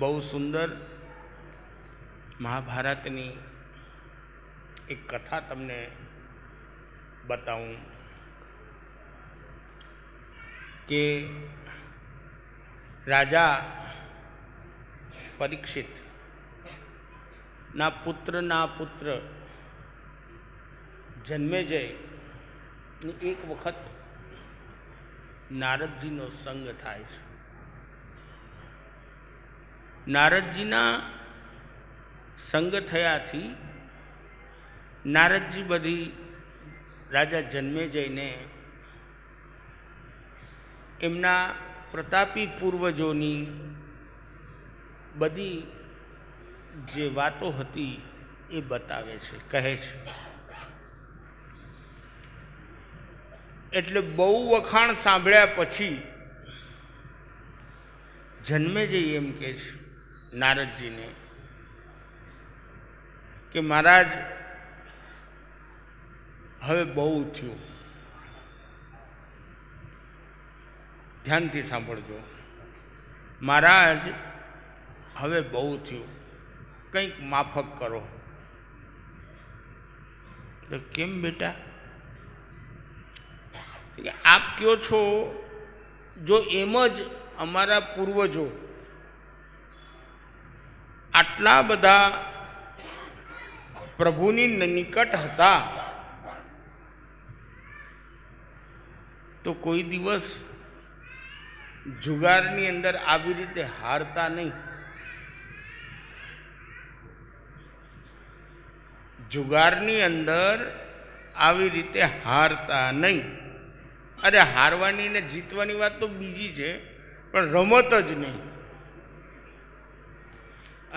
બહુ સુંદર મહાભારતની એક કથા તમને બતાવું કે રાજા પરીક્ષિત ના પુત્ર જન્મેજય એક વખત નારદજીનો સંગ થાય છે. નારદજીના સંગ થયાથી નારદજી બધી રાજા જન્મેજયને એમના પ્રતાપી પૂર્વજોની બધી જે વાતો હતી એ બતાવે છે, કહે છે. એટલે બહુ વખાણ સાંભળ્યા પછી જન્મેજય એમ કહે છે નારદજીને કે મહારાજ હવે બહુ થયું. ધ્યાનથી સાંભળજો. મહારાજ હવે બહુ થયું, કંઈક માફક કરો. તો કેમ બેટા? આપ કહો છો જો એમ જ અમારા પૂર્વજો આટલા બધા પ્રભુની નિકટ હતા તો કોઈ દિવસ જુગારની અંદર આવી રીતે હારતા નહીં. જુગારની અંદર આવી રીતે હારતા નહીં. અરે હારવાની ને જીતવાની વાત તો બીજી છે, પણ રમત જ નહીં.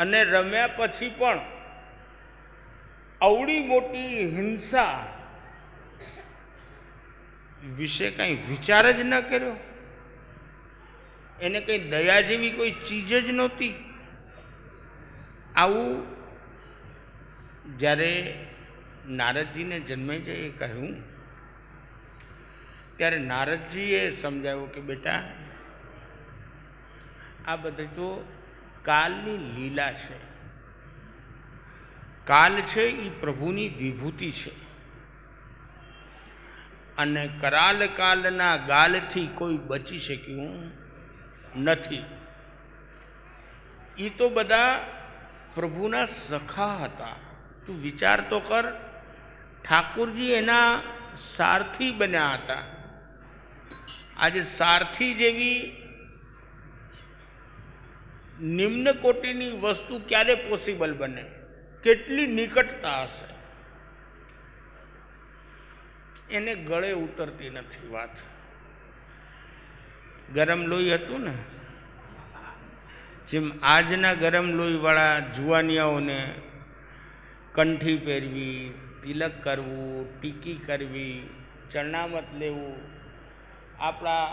અને રમ્યા પછી પણ અવળી મોટી હિંસા વિશે કંઈ વિચાર જ ન કર્યો. એને કંઈ દયા જેવી કોઈ ચીજ જ નહોતી. આવું જ્યારે નારદજીને જન્મેજયે કહ્યું ત્યારે નારદજીએ સમજાવ્યું કે બેટા આ બધી તો કાલની લીલા છે. કાલ છે એ પ્રભુની વિભૂતિ છે અને કરાલ કાલના ગાલથી કોઈ બચી શક્યું નથી. એ તો બધા પ્રભુના સખા હતા. તું વિચાર તો કર, ઠાકુરજી એના સારથી બન્યા હતા. આજે સારથી જેવી નિમ્ન કોટીની વસ્તુ ક્યારે પોસિબલ બને? કેટલી નિકટતા હશે? એને ગળે ઉતરતી નથી વાત. ગરમ લોહી હતું ને, જેમ આજના ગરમ લોહીવાળા જુવાનિયાઓને કંઠી પહેરવી, તિલક કરવું, ટીકી કરવી, ચરણામત લેવું, આપણા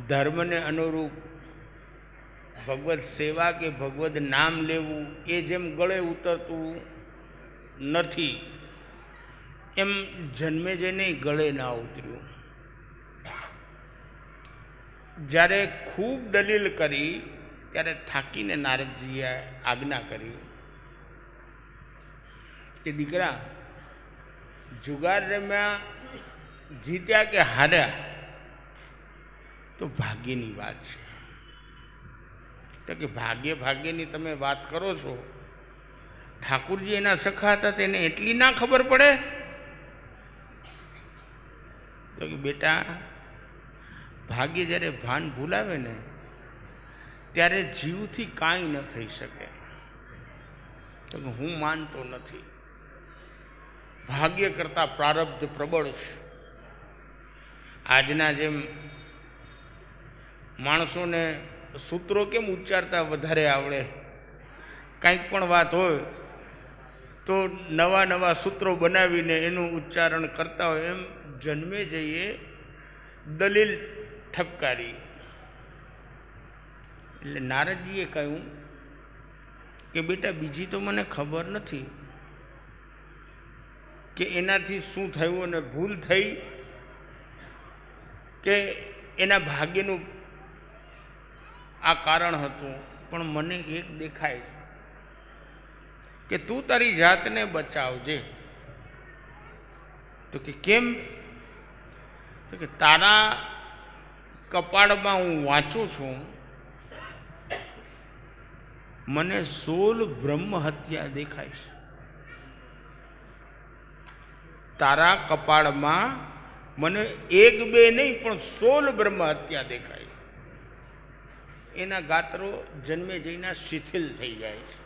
ધર્મને અનુરૂપ ભગવત સેવા કે ભગવત નામ લેવું એ જેમ ગળે ઉતરતું નથી એમ જન્મેજયને ગળે ના ઉતર્યું. જ્યારે ખૂબ દલીલ કરી ત્યારે થાકીને નારદજીએ આજ્ઞા કરી કે દીકરા જુગાર રમ્યા, જીત્યા કે હાર્યા તો ભાગ્યની વાત છે. તો કે ભાગ્યની તમે વાત કરો છો, ઠાકુરજી એના સખા હતા તેને એટલી ના ખબર પડે? તો કે બેટા ભાગ્ય જ્યારે ભાન ભૂલાવે ને ત્યારે જીવથી કાંઈ ન થઈ શકે. તો કે હું માનતો નથી. ભાગ્ય કરતાં પ્રારબ્ધ પ્રબળ છે. આજના જેમ માણસોને સૂત્રો કેમ ઉચ્ચારતા વધારે આવડે, કંઈક પણ વાત હોય તો નવા નવા સૂત્રો બનાવીને એનું ઉચ્ચારણ કરતા હોય, એમ જન્મેજયે દલીલ ઠપકારી. એટલે નારદજીએ કહ્યું કે બેટા બીજી તો મને ખબર નથી કે એનાથી શું થયું અને ભૂલ થઈ કે એના ભાગ્યનું આ કારણ હતું. પણ મને એક દેખાય કે તું તારી જાતને બચાવજે. તો કે કેમ? તો કે તારા કપાળમાં હું વાંચું છું, મને 16 બ્રહ્મ હત્યા દેખાય છે. તારા કપાળમાં મને 1 2 નહીં પણ 16 બ્રહ્મ હત્યા દેખાય છે. એના ગાત્રો જન્મે જઈને શિથિલ થઈ જાય છે.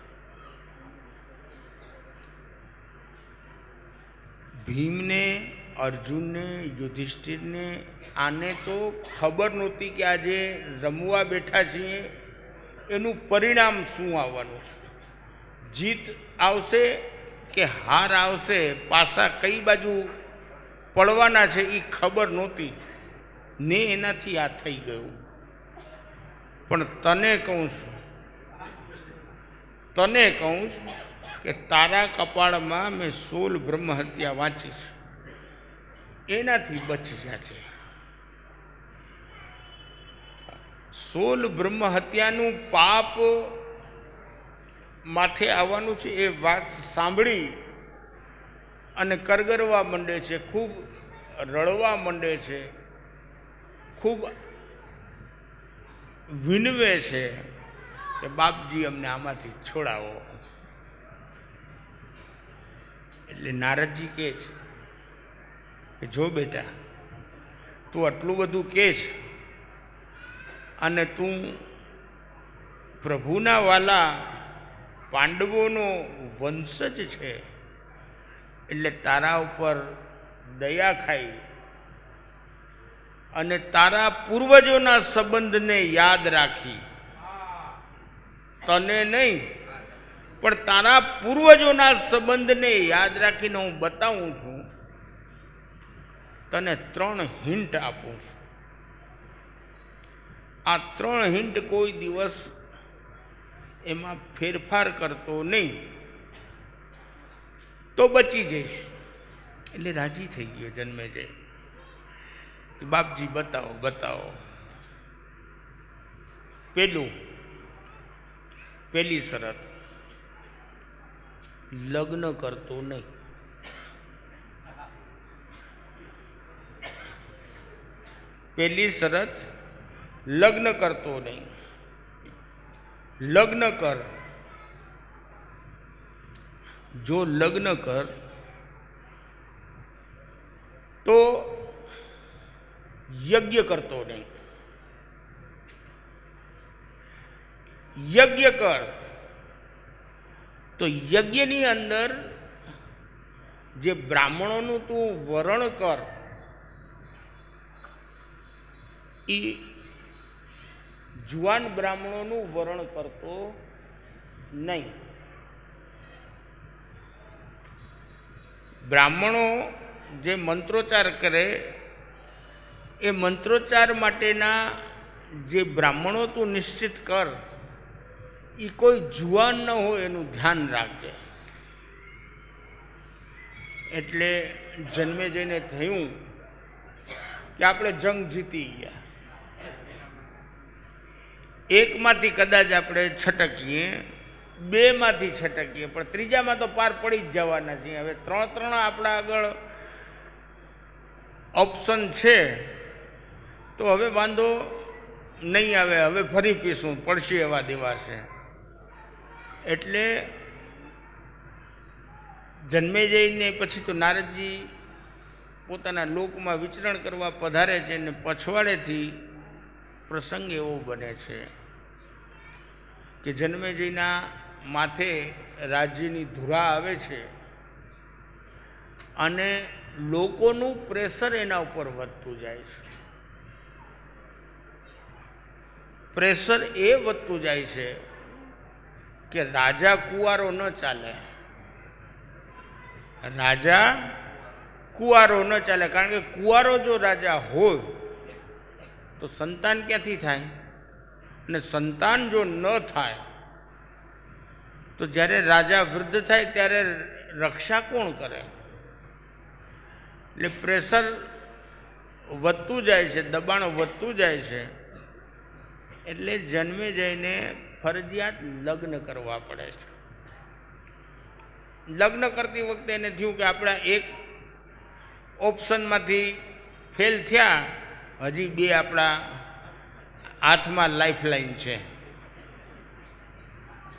ભીમને, અર્જુનને, યુધિષ્ઠિરને આને તો ખબર નહોતી કે આજે રમવા બેઠા છીએ એનું પરિણામ શું આવવાનું, જીત આવશે કે હાર આવશે, પાસા કઈ બાજુ પડવાના છે એ ખબર નહોતી ને એનાથી આ થઈ ગયું. પણ તને કહું છું કે તારા કપાળમાં મેં 16 બ્રહ્મ હત્યા વાંચીશ, એનાથી બચી જશે. 16 બ્રહ્મ હત્યાનું પાપ માથે આવવાનું છે એ વાત સાંભળી અને કરગરવા માંડે છે, ખૂબ રડવા માંડે છે, ખૂબ વિનવે છે કે બાપજી અમને આમાંથી છોડાવો. એટલે નારદજી કહે છે કે જો બેટા, તું આટલું બધું કહે છે અને તું પ્રભુના વાલા પાંડવોનો વંશજ છે, એટલે તારા ઉપર દયા ખાઈ અને તારા પૂર્વજોના સંબંધને યાદ રાખી, તને નહીં પણ તારા પૂર્વજોના સંબંધને યાદ રાખીને હું બતાવું છું, તને 3 હિન્ટ આપું છું. આ 3 હિન્ટ કોઈ દિવસ એમાં ફેરફાર કરતો નહીં તો બચી જઈશ. એટલે રાજી થઈ ગયો જન્મેજય. બાપજી બતાવો. પહેલી શરત, લગ્ન કરતો નહીં. પહેલી શરત, લગ્ન કરતો નહીં. લગ્ન કર, જો લગ્ન કર તો યજ્ઞ કરતો નહીં. યજ્ઞ કર તો યજ્ઞની અંદર જે બ્રાહ્મણોનું તું વરણ કર એ જુવાન બ્રાહ્મણોનું વરણ કરતો નહીં. બ્રાહ્મણો જે મંત્રોચ્ચાર કરે એ મંત્રોચ્ચાર માટેના જે બ્રાહ્મણો તું નિશ્ચિત કર એ કોઈ જુવાન ન હોય એનું ધ્યાન રાખજે. એટલે જન્મે જઈને થયું કે આપણે જંગ જીતી ગયા. એકમાંથી કદાચ આપણે છટકીએ, 2માંથી છટકીએ, પણ 3જામાં તો પાર પડી જ જવાના છીએ. હવે 3 આપણા આગળ ઓપ્શન છે તો હવે વાંધો નહીં આવે, હવે ફરી પીશું, પડશે એવા દેવાશે. એટલે જન્મે જઈને પછી તો નારદજી પોતાના લોકમાં વિચરણ કરવા પધારે છે અને પછવાડેથી પ્રસંગ એવો બને છે કે જન્મેજયના માથે રાજ્યની ધુરા આવે છે અને લોકોનું પ્રેશર એના ઉપર વધતું જાય છે. પ્રેશર એ વધતું જાય છે કે રાજા કુંવારો ન ચાલે. રાજા કુંવારો ન ચાલે, કારણ કે કુંવારો જો રાજા હોય તો સંતાન ક્યાંથી થાય, અને સંતાન જો ન થાય તો જ્યારે રાજા વૃદ્ધ થાય ત્યારે રક્ષા કોણ કરે? એટલે પ્રેશર વધતું જાય છે, દબાણ વધતું જાય છે. એટલે જન્મે જઈને ફરજિયાત લગ્ન કરવા પડે છે. લગ્ન કરતી વખતે એને થયું કે આપણા એક ઓપ્શનમાંથી ફેલ થયા, હજી 2 આપણા હાથમાં લાઈફલાઈન છે.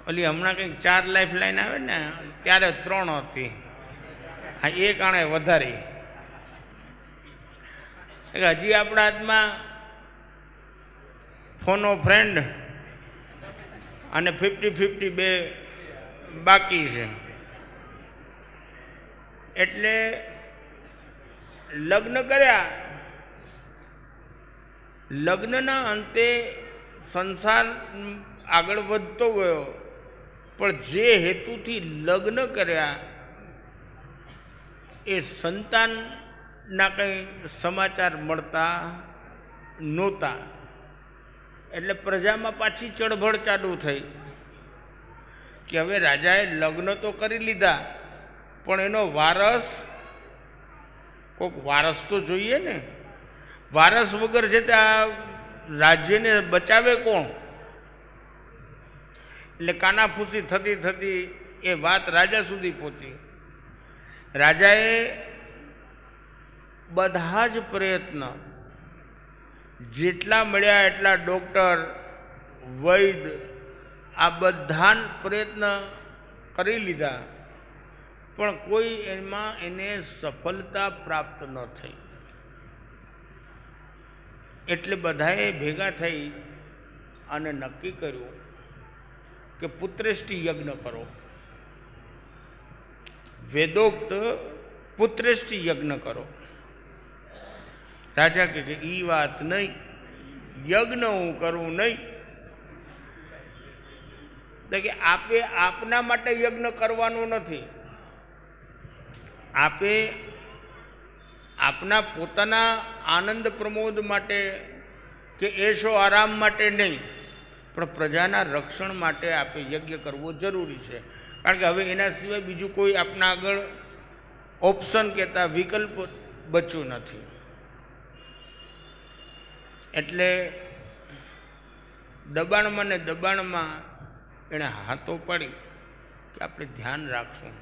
ઓલી હમણાં કંઈક 4 લાઈફલાઈન આવે ને, ત્યારે 3 હતી, આ 1 આણે વધારી. હજી આપણા હાથમાં ફોનો ફ્રેન્ડ અને 50-50 બે બાકી છે. એટલે લગ્ન કર્યા. લગ્નના અંતે સંસાર આગળ વધતો ગયો, પણ જે હેતુથી લગ્ન કર્યા એ સંતાનના કંઈ સમાચાર મળતા નહોતા. એટલે પ્રજામાં પાછી ચળભળ ચાલુ થઈ કે હવે રાજાએ લગ્ન તો કરી લીધા, પણ એનો વારસ, કોઈક વારસ તો જોઈએ ને. વારસ વગર છે તે આ રાજ્યને બચાવે કોણ? એટલે કાનાફૂસી થતી થતી એ વાત રાજા સુધી પહોંચી. રાજાએ બધા જ પ્રયત્ન, જેટલા મળ્યા એટલા ડૉક્ટર, વૈદ, આ બધા પ્રયત્ન કરી લીધા, પણ કોઈ એમાં એને સફળતા પ્રાપ્ત ન થઈ. એટલે બધાએ ભેગા થઈ અને નક્કી કર્યું કે પુત્રેષ્ટિ યજ્ઞ કરો. વેદોક્ત પુત્રેષ્ટિ યજ્ઞ કરો. રાજા કહે કે એ વાત નહીં, યજ્ઞ હું કરું નહીં. તો કે આપે આપના માટે યજ્ઞ કરવાનું નથી, આપે આપના પોતાના આનંદ પ્રમોદ માટે કે એશો આરામ માટે નહીં, પણ પ્રજાના રક્ષણ માટે આપે યજ્ઞ કરવો જરૂરી છે. કારણ કે હવે એના સિવાય બીજું કોઈ આપના આગળ ઓપ્શન કહેતા વિકલ્પ બચ્યું નથી. એટલે દબાણમાં ને દબાણમાં એણે હાથો પાડી કે આપણે ધ્યાન રાખશું,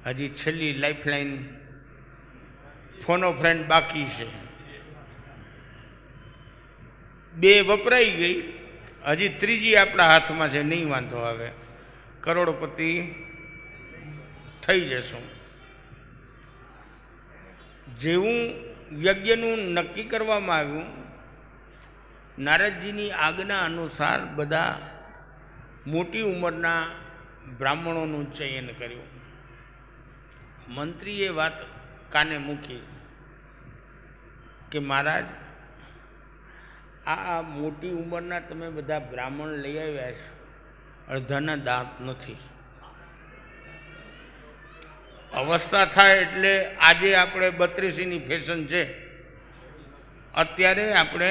હજી છેલ્લી લાઈફલાઈન ફોનો ફ્રેન્ડ બાકી છે. 2 વપરાઈ ગઈ, હજી 3જી આપણા હાથમાં છે, નહીં વાંધો આવે, કરોડપતિ થઈ જશું. જેવું યજ્ઞનું નક્કી કરવામાં આવ્યું, નારદજીની આજ્ઞા અનુસાર બધા મોટી ઉંમરના બ્રાહ્મણોનું ચયન કર્યું. મંત્રીએ વાત કાને મૂકી કે મહારાજ, આ મોટી ઉંમરના તમે બધા બ્રાહ્મણ લઈ આવ્યા છો, અડધાના દાંત નથી. અવસ્થા થાય એટલે આજે આપણે 32ની ફેશન છે, અત્યારે આપણે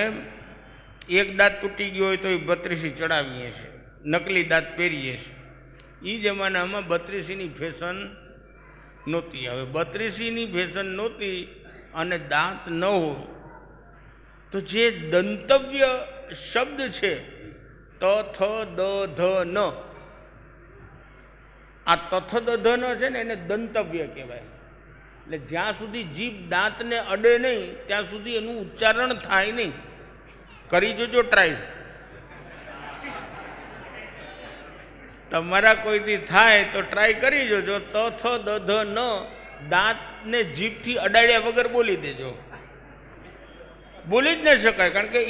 એક દાંત તૂટી ગયો હોય તો એ 32 ચડાવીએ છીએ, નકલી દાંત પહેરીએ છીએ. એ જમાનામાં 32ની ફેશન નહોતી. હવે 32ની ફેશન નહોતી અને દાંત ન હોય તો જે દંતવ્ય શબ્દ છે ત થ દ ધ ન, આ તથ દ ધ ન છે ને એને દંતવ્ય કહેવાય. એટલે જ્યાં સુધી જીભ દાંતને અડે નહીં ત્યાં સુધી એનું ઉચ્ચારણ થાય નહીં. કરી જોજો ટ્રાય, તમારા કોઈથી થાય તો ટ્રાય કરી જોજો. ત થ દ ધ ન દાંતને જીભથી અડાડ્યા વગર બોલી દેજો. બોલી જ ન શકાય, કારણ કે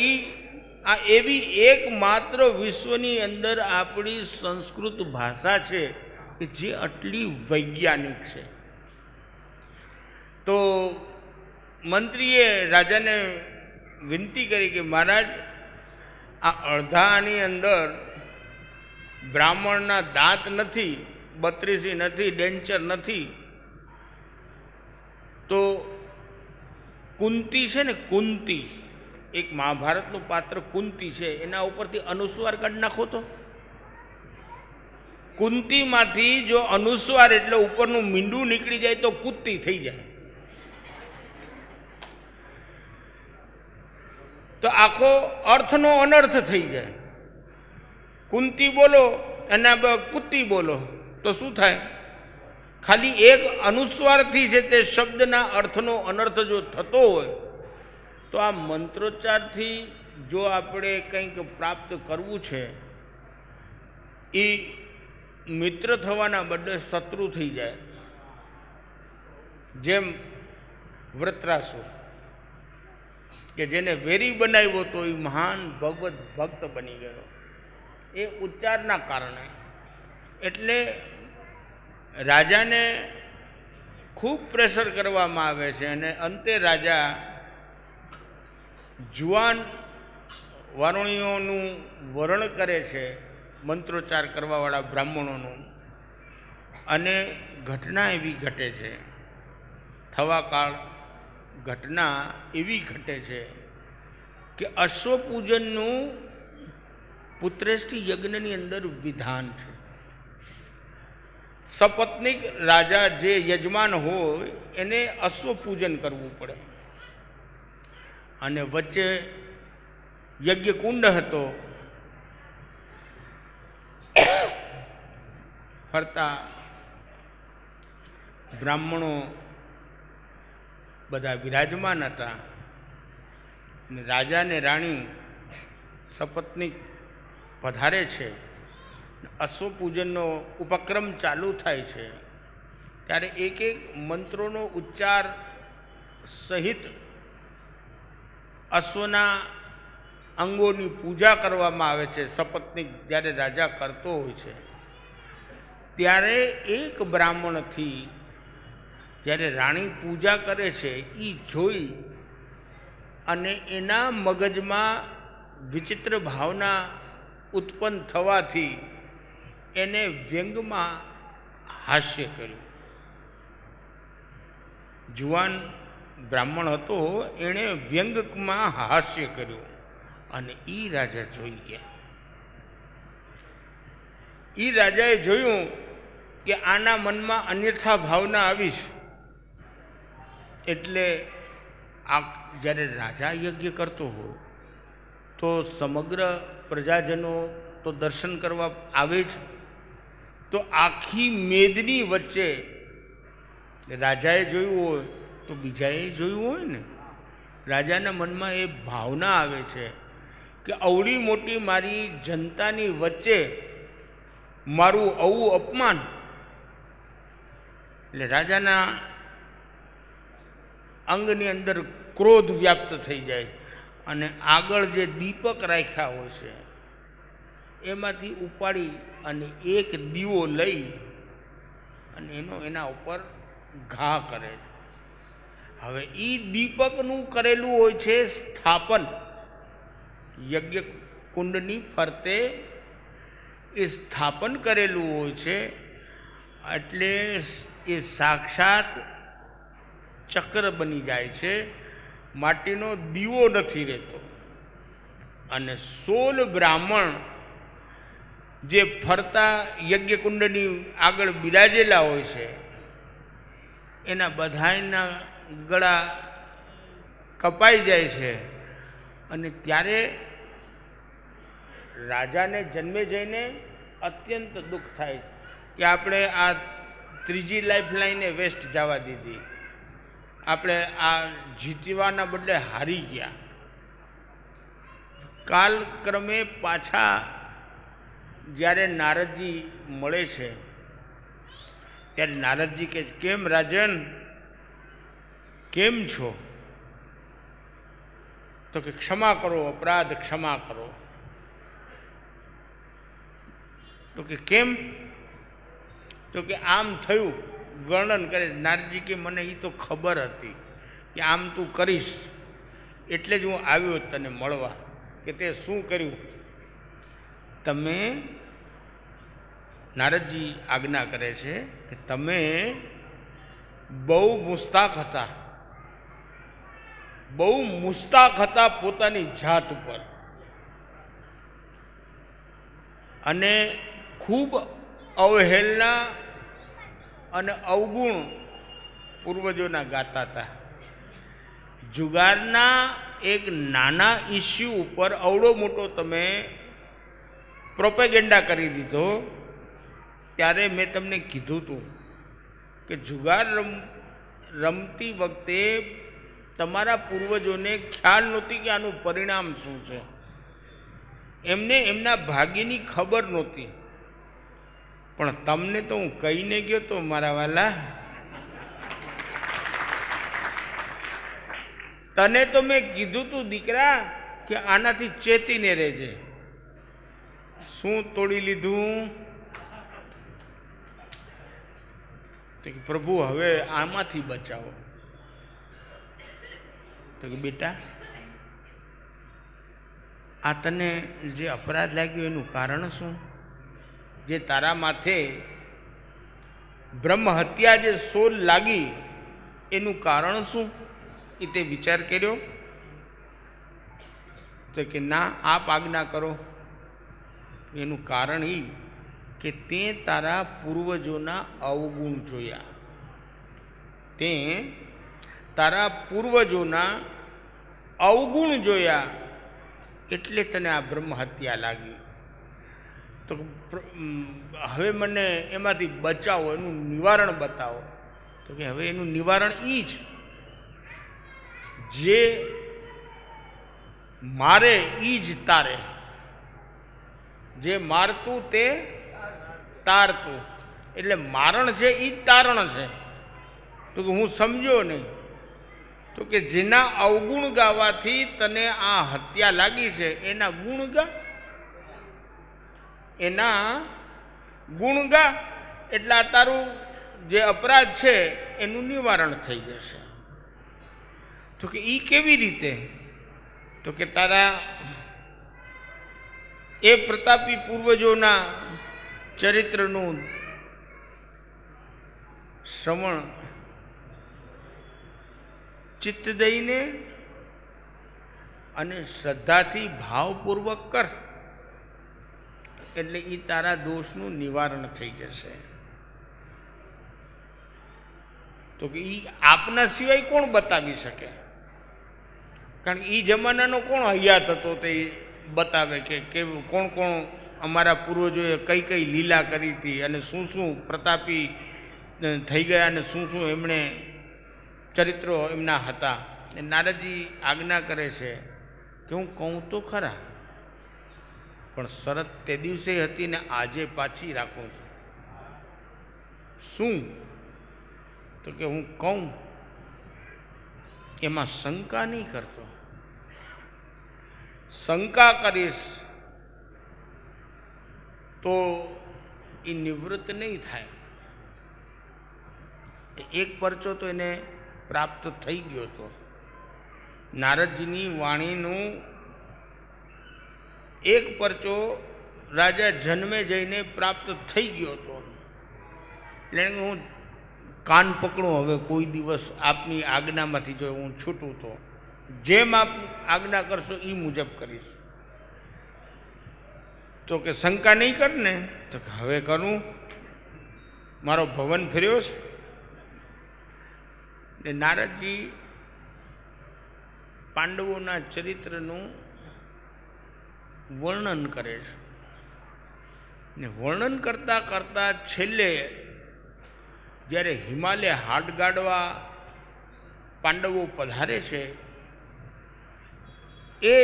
આ એવી એકમાત્ર વિશ્વની અંદર આપણી સંસ્કૃત ભાષા છે કે જે આટલી વૈજ્ઞાનિક છે. તો મંત્રીએ રાજાને વિનંતી કરી કે મહારાજ, આ અડધાની અંદર બ્રાહ્મણના દાંત નથી, 32 નથી, ડેન્ચર નથી, તો કુંતી છે ને, કુંતી, એક મહાભારતનું પાત્ર કુંતી છે, એના ઉપરથી અનુસ્વાર કાઢી નાખો તો. કુંતીમાંથી જો અનુસ્વાર એટલે ઉપરનું મીંડું નીકળી જાય તો કુંતી થઈ જાય. તો આખો અર્થનો અનર્થ થઈ જાય. કુંતી બોલો અને કુત્તી બોલો તો શું થાય? ખાલી એક અનુસ્વારથી છે તે શબ્દના અર્થનો અનર્થ જો થતો હોય તો આ મંત્રોચ્ચારથી જો આપણે કંઈક પ્રાપ્ત કરવું છે એ મિત્ર થવાના બદલે શત્રુ થઈ જાય. જેમ વૃત્રાસુર કે જેને વેરી બનાવ્યો તો એ મહાન ભગવત ભક્ત બની ગયો એ ઉચ્ચારના કારણે. એટલે રાજાને ખૂબ પ્રેશર કરવામાં આવે છે અને અંતે રાજા જુવાન વારુણીઓનું વરણ કરે છે, મંત્રોચ્ચાર કરવાવાળા બ્રાહ્મણોનું, અને ઘટના એવી ઘટે છે, થવાકાળ ઘટના એવી ઘટે છે કે અશ્વપૂજનનું પુત્રેષ્ઠી યજ્ઞની અંદર વિધાન છે. સપત્નીક રાજા જે યજમાન હોય એને અશ્વપૂજન કરવું પડે અને વચ્ચે યજ્ઞકુંડ હતો, ફરતા બ્રાહ્મણો બધા વિરાજમાન હતા અને રાજા ને રાણી સપત્નીક પધારે છે, અશ્વપૂજનનો ઉપક્રમ ચાલુ થાય છે. ત્યારે એક એક મંત્રોનો ઉચ્ચાર સહિત અશ્વના અંગોની પૂજા કરવામાં આવે છે. સપત્નીક જ્યારે રાજા કરતો હોય છે ત્યારે એક બ્રાહ્મણથી જ્યારે રાણી પૂજા કરે છે એ જોઈ અને એના મગજમાં વિચિત્ર ભાવના ઉત્પન્ન થવાથી એને વ્યંગમાં હાસ્ય કર્યું. જુવાન બ્રાહ્મણ હતો, એણે વ્યંગમાં હાસ્ય કર્યું અને એ રાજા જોઈ ગયા. એ રાજાએ જોયું કે આના મનમાં અન્યથા ભાવના આવી છે. એટલે આ જ્યારે રાજા યજ્ઞ કરતો હોય તો સમગ્ર પ્રજાજનો તો દર્શન કરવા આવે જ. તો આખી મેદની વચ્ચે રાજાએ જોયું હોય તો બીજાએ જોયું હોય ને. રાજાના મનમાં એ ભાવના આવે છે કે અવળી મોટી મારી જનતાની વચ્ચે મારું આવું અપમાન. એટલે રાજાના અંગની અંદર ક્રોધ વ્યાપ્ત થઈ જાય અને આગળ જે દીપક રાખ્યા હોય છે એમાંથી ઉપાડી અને એક દીવો લઈ અને એના ઉપર ઘા કરે. હવે એ દીપકનું કરેલું હોય છે સ્થાપન. યજ્ઞ કુંડની ફરતે એ સ્થાપન કરેલું હોય છે, એટલે એ સાક્ષાત ચક્ર બની જાય છે, માટીનો દીવો નથી રહેતો. અને 16 બ્રાહ્મણ જે ફરતા યજ્ઞકુંડની આગળ બિરાજેલા હોય છે એના બધાયના ગળા કપાઈ જાય છે. અને ત્યારે રાજાને જન્મે જઈને અત્યંત દુઃખ થાય કે આપણે આ ત્રીજી લાઈફ લાઈને વેસ્ટ જવા દીધી, આપણે આ જીતવાના બદલે હારી ગયા. કાલક્રમે પાછા જ્યારે નારદજી મળે છે ત્યારે નારદજી કહે, કેમ રાજન, કેમ છો? તો કે ક્ષમા કરો, અપરાધ ક્ષમા કરો. તો કે કેમ? તો કે આમ થયું, વર્ણન કરે. નારદજી કે મને એ તો ખબર હતી કે આમ તું કરીશ એટલે જ હું આવ્યો તને મળવા. કે તે શું કર્યું? તમે, નારદજી આજ્ઞા કરે છે કે તમે બહુ મુસ્તાક હતા પોતાની જાત ઉપર અને ખૂબ અવહેલના અને અવગુણ પૂર્વજોના ગાતા હતા. જુગારના એક નાના ઇસ્યુ ઉપર અવડો મોટો તમે પ્રોપેગેન્ડા કરી દીધો, ત્યારે મેં તમને કીધું હતું કે જુગાર રમતી વખતે તમારા પૂર્વજોને ખ્યાલ નહોતી કે આનું પરિણામ શું છે. એમને એમના ભાગ્યની ખબર નહોતી. પણ તમને તો હું કહીને ગયો તો મારા વાલા, તને તો મેં કીધું તું દીકરા કે આનાથી ચેતીને રહેજે. શું તોડી લીધું? તો કે પ્રભુ હવે આમાંથી બચાવો. તો કે બેટા, આ તને જે અપરાધ લાગ્યો એનું કારણ શું? જે તારા માથે બ્રહ્મ હત્યા જે સોલ લાગી એનું કારણ શું? એ તે વિચાર કર્યો? તો કે ના, આપ આજ્ઞા કરો. એનું કારણ એ કે તે તારા પૂર્વજોના અવગુણ જોયા. તે તારા પૂર્વજોના અવગુણ જોયા એટલે તને આ બ્રહ્મ હત્યા લાગી. તો હવે મને એમાંથી બચાવો, એનું નિવારણ બતાવો. તો કે હવે એનું નિવારણ એ જ, જે મારે એ જ તારે, જે મારતું તે તારતું. એટલે મારણ છે એ જ તારણ છે. તો કે હું સમજ્યો નહીં. તો કે જેના અવગુણ ગાવાથી તને આ હત્યા લાગી છે એના ગુણ ગા, એના ગુણ ગા, એટલે આ તારું જે અપરાધ છે એનું નિવારણ થઈ જશે. તો કે એ કેવી રીતે? તો કે તારા એ પ્રતાપી પૂર્વજોના ચરિત્રનું શ્રવણ ચિત્ત દઈને અને શ્રદ્ધાથી ભાવપૂર્વક કર, એટલે એ તારા દોષનું નિવારણ થઈ જશે. તો કે એ આપના સિવાય કોણ બતાવી શકે? કારણ કે એ જમાનાનો કોણ હયાત હતો તે બતાવે કે કેવું, કોણ કોણ અમારા પૂર્વજોએ કઈ કઈ લીલા કરી હતી અને શું શું પ્રતાપી થઈ ગયા અને શું શું એમણે ચરિત્રો એમના હતા. એ નારદજી આજ્ઞા કરે છે કે હું કહું તો ખરા, પણ શરત તે દિવસે હતી ને આજે પાછી રાખું છું. શું? તો કે હું કહું એમાં શંકા નહીં કરતો. શંકા કરીશ તો એ નિવૃત્ત નહીં થાય. એક પરચો તો એને પ્રાપ્ત થઈ ગયો હતો. નારદજીની વાણીનું એક પરચો રાજા જન્મે જઈને પ્રાપ્ત થઈ ગયો હતો. એટલે હું કાન પકડું, હવે કોઈ દિવસ આપની આજ્ઞામાંથી જો હું છૂટું તો જેમ આપ આજ્ઞા કરશો એ મુજબ કરીશ. તો કે શંકા નહીં કર ને? તો કે હવે કરું, મારો ભવન ફર્યો છે. ને નારદજી પાંડવોના ચરિત્રનું વર્ણન કરે છે. ને વર્ણન કરતાં કરતાં છેલ્લે જ્યારે હિમાલય હાડ ગાડવા પાંડવો પધારે છે, એ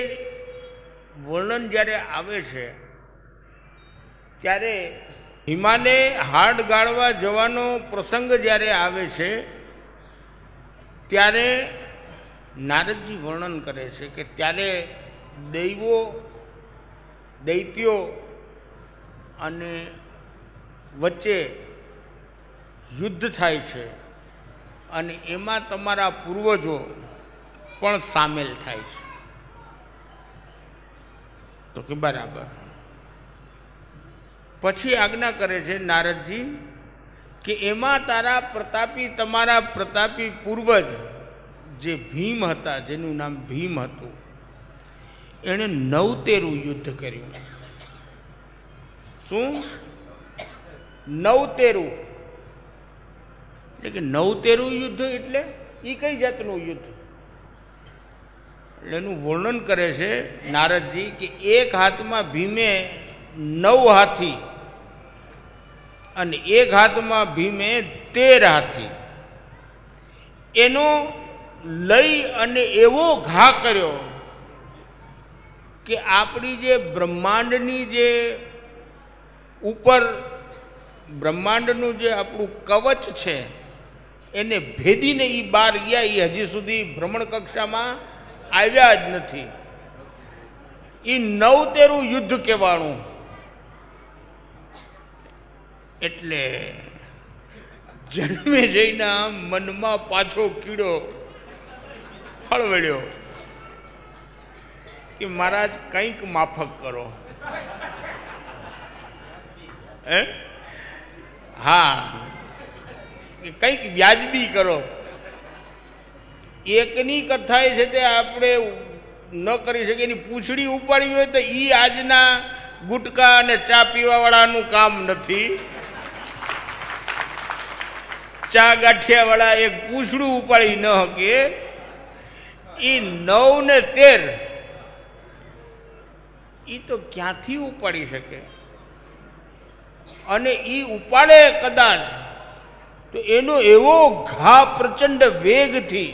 વર્ણન જ્યારે આવે છે ત્યારે હિમાલય હાડ ગાળવા જવાનો પ્રસંગ જ્યારે આવે છે ત્યારે નારદજી વર્ણન કરે છે કે ત્યારે દૈત્યો અને વચ્ચે યુદ્ધ થાય છે અને એમાં તમારા પૂર્વજો પણ સામેલ થાય છે. તો કે બરાબર. પછી આજ્ઞા કરે છે નારદજી કે એમાં તમારા પ્રતાપી પૂર્વજ જે ભીમ હતા, જેનું નામ ભીમ હતું, એણે 99 યુદ્ધ કર્યું. શું? 99. એટલે કે 99 યુદ્ધ એટલે એ કઈ જાતનું યુદ્ધ? એટલે એનું વર્ણન કરે છે નારદજી કે એક હાથમાં ભીમે 9 હાથી અને એક હાથમાં ભીમે 13 હાથી એનો લઈ અને એવો ઘા કર્યો કે આપણી જે બ્રહ્માંડની જે ઉપર બ્રહ્માંડનું જે આપણું કવચ છે એને ભેદીને એ બહાર ગયા. એ હજી સુધી ભ્રમણ કક્ષામાં આવ્યા જ નથી. એ 99 યુદ્ધ કહેવાનું. એટલે જન્મે જઈને મનમાં પાછો કીડો હળવડ્યો કે મહારાજ કંઈક માફક કરો. હા, કંઈક વ્યાજબી કરો. એકની કથા છે તે આપણે ન કરી શકીએ. એની પૂંછડી ઉપાડવી હોય તો એ આજના ગુટકા અને ચા પીવાવાળાનું કામ નથી. ચા ગાંઠિયાવાળા એક પૂંછડું ઉપાડી ન શકે. એ 9 ને 13 એ તો ક્યાંથી ઉપાડી શકે? અને એ ઉપાડે કદાચ તો એનો એવો ઘા પ્રચંડ વેગથી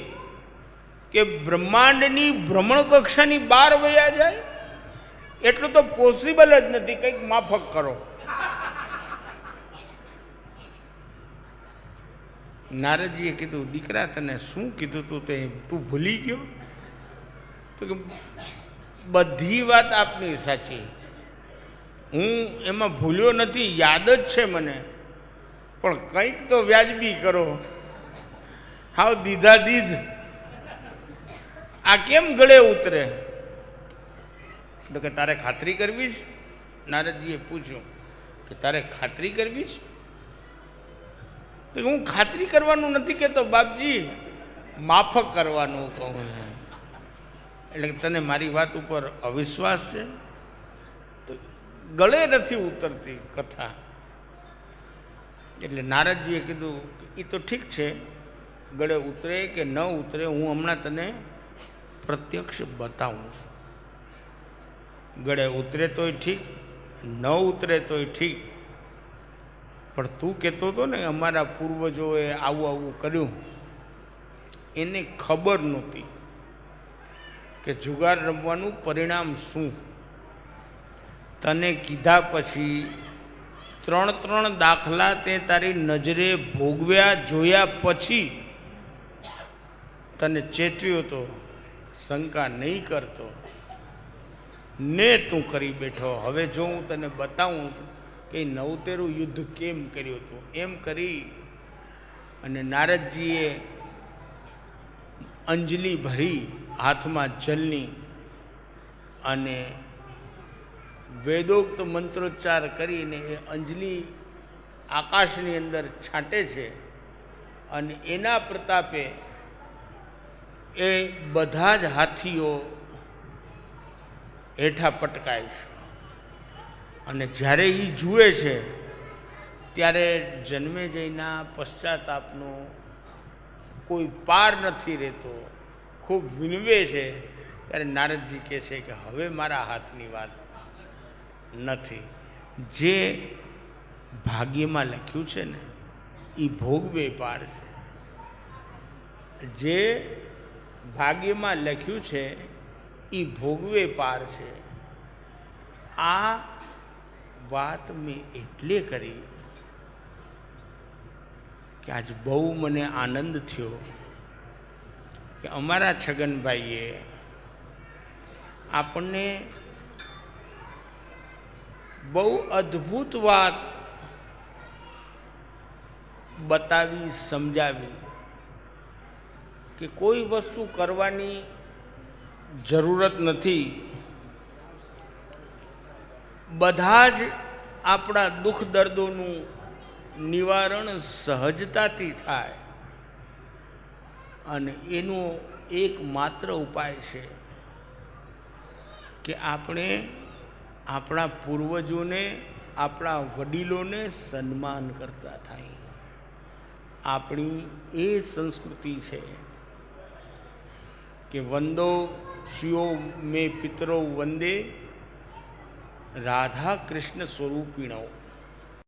કે બ્રહ્માંડની ભ્રમણ કક્ષાની બહાર વયા જાય. એટલું તો પોસિબલ જ નથી. કંઈક માફક કરો. નારદજીએ કીધું, દીકરા તને શું કીધું તું તે તું ભૂલી ગયો? તો કે બધી વાત આપની સાચી, હું એમાં ભૂલ્યો નથી, યાદ જ છે મને, પણ કંઈક તો વ્યાજબી કરો. હાવ દીધા દીધ આ કેમ ગળે ઉતરે? તો કે તારે ખાતરી કરવી છે? નારદજીએ પૂછ્યું કે તારે ખાતરી કરવી છે? તો હું ખાતરી કરવાનું નથી કહેતો બાપજી, માફક કરવાનું કહું છું. એટલે તને મારી વાત ઉપર અવિશ્વાસ છે? તો ગળે નથી ઉતરતી કથા. એટલે નારદજીએ કીધું એ તો ઠીક છે, ગળે ઉતરે કે ન ઉતરે હું હમણાં તને પ્રત્યક્ષ બતાવું છું. ગળે ઉતરે તોય ઠીક, ન ઉતરે તોય ઠીક, પણ તું કહેતો હતો ને અમારા પૂર્વજોએ આવું આવું કર્યું, એને ખબર નહોતી કે જુગાર રમવાનું પરિણામ શું. તને કીધા પછી 3 દાખલા તે તારી નજરે ભોગવ્યા જોયા પછી તને ચેતવ્યો તો શંકા નહીં કરતો ને તું કરી બેઠો. હવે જો હું તને બતાવું કે 99 યુદ્ધ કેમ કર્યું હતું, એમ કરી અને નારદજીએ અંજલિ ભરી હાથમાં જલની અને વેદોક્ત મંત્રોચ્ચાર કરીને એ અંજલિ આકાશની અંદર છાંટે છે અને એના પ્રતાપે એ બધા જ હાથીઓ હેઠા પટકાય છે. અને જ્યારે એ જુએ છે ત્યારે જન્મેજયના પશ્ચાતાપનો કોઈ પાર નથી રહેતો, ખૂબ વિનવે છે. ત્યારે નારદજી કહે છે કે હવે મારા હાથની વાત નથી. જે ભાગ્યમાં લખ્યું છે ને એ ભોગવે પાર છે. જે ભાગ્યમાં લખ્યું છે એ ભોગવે પાર છે. આ વાત મેં એટલે કરી કે આજ બહુ મને આનંદ થયો કે અમારા છગનભાઈએ આપણને બહુ અદ્ભુત વાત બતાવી, સમજાવી કે કોઈ વસ્તુ કરવાની જરૂરત નથી. બધા જ આપણા દુઃખ દર્દોનું નિવારણ સહજતાથી થાય અને એનો એકમાત્ર ઉપાય છે કે આપણે આપણા પૂર્વજોને, આપણા વડીલોને સન્માન કરતા થાય. આપણી એ સંસ્કૃતિ છે કે વંદો શિયો મે પિતરો વંદે રાધા કૃષ્ણ સ્વરૂપિણો